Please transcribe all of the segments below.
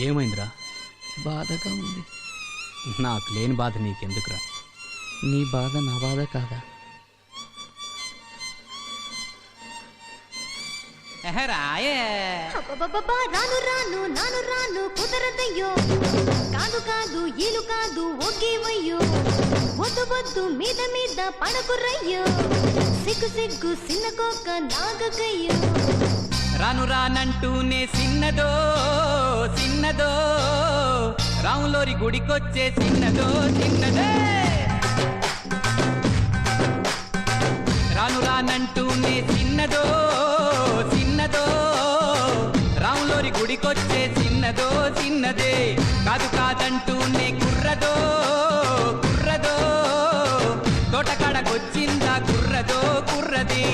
ఏమైందిరా? బాధగా ఉంది. నాకు లేని బాధ నీకెందుకురా? నీ బాధ నా బాధ కాదా? రాను రాను నాను రాను కుదరదయ్యో, కాదు కాదు ఈలు కాదు ఒకేవయ్యో, వద్దు వద్దు మీద మీద పడకురయ్యో, సిగ్గు సిగ్గు సిన్నకోక నాగకయ్యో. రాను రానంటూనే సిన్నదో సిన్నదో, రాములోరి గుడికొచ్చే సిన్నదో చిన్నదే. రాను రానంటూనే సిన్నదో సిన్నదో, రాములోరి గుడికొచ్చే సిన్నదో చిన్నదే. కాదు కాదంటూనే కుర్రదో కుర్రదో, తోటకాడకొచ్చిందా కుర్రదో కుర్రది.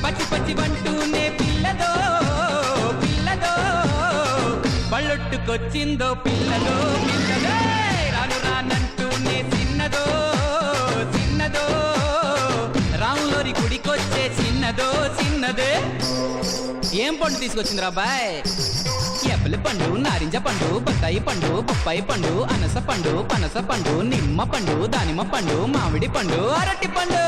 పచ్చి పచ్చి బంటూనే పిల్లదో పిల్లదో, బళ్ళొట్టుకొచ్చిందో పిల్లదో పిల్లదే. రాను రానంటూనే సిన్నదో సిన్నదో, రాములోరి గుడికొచ్చే చిన్నదో చిన్నదే. ఏం పండు తీసుకొచ్చిందిరా బాయ్? ఎప్పలి పండు, నారింజ పండు, బత్తాయి పండు, బొప్పాయి పండు, అనస పండు, పనస పండు, నిమ్మ పండు, దానిమ్మ పండు, మామిడి పండు, అరటి పండు.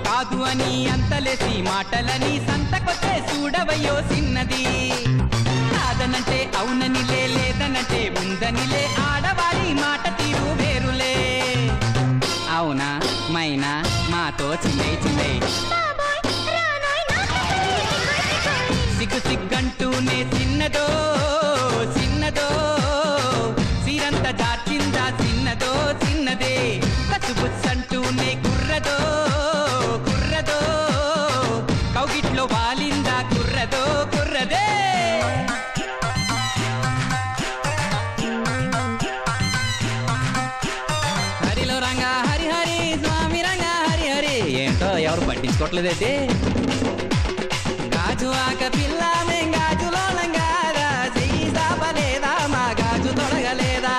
కాదు అని అంతలేసి మాటలని సంతకొచ్చే చూడవయ్యో సిన్నది. కాదనంటే అవుననిలే, లేదనంటే ఉందనిలే, ఆడవారి మాట తీరు వేరులే. అవునా మైనా మాతో చిల్లై చిల్లై, సిగ్గు సిగ్గంటూనే చిన్నదో చిన్నదో, సీరంత దాచిందా చిన్నదో చిన్నదే. కసుబుచ్చంటూనే కుర్రదో కుర్రదో, కౌగిట్లో వాలిందా కుర్రదో కుర్రదే. హరిలో రంగా హరి హరి, స్వామి రంగా హరి హరి. ఏంటో ఎవరు పట్టించుకోవట్లేదైతే. గాజు ఆక పిల్ల మేం గాజులో లంగారా, చెయ్యి సాపలేదా మా గాజు తొడగలేదా.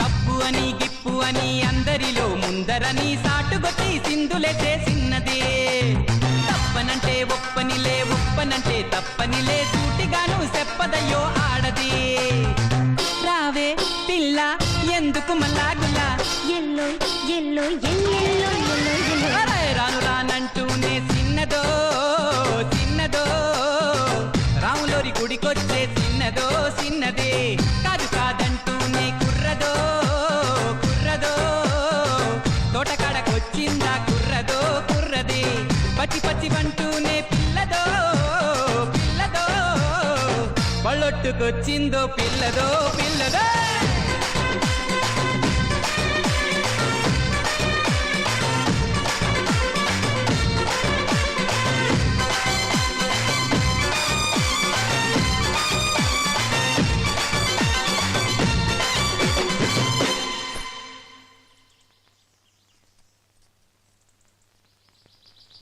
తప్పు అని గిప్పు అని అందరిలో ముందరని సాటుగొచ్చి సింధులే చేసిన్నది. తప్పనంటే ఒప్పనిలే, ఒప్పనంటే తప్పనిలే, సూటిగాను చెప్పదయ్యో ఆడది. రావే పిల్ల ఎందుకు మల్లాగుల్లా, ఎల్లో ఎల్లో ఎల్లెల్లో ఎల్లో ఎల్లో. రాను రానంటూనే చిన్నదో చిన్నదో, రాములోరి గుడికొచ్చే చిన్నదో చిన్నదే. కాదు కాదంటూనే కుర్రదో కుర్రదో, తోటకాడకొచ్చిందా కుర్రదో కుర్రది. పచ్చి పచ్చి బంటూనే పిల్లదో పిల్లదో, బళ్ళొట్టుకొచ్చిందో పిల్లదో పిల్లదో.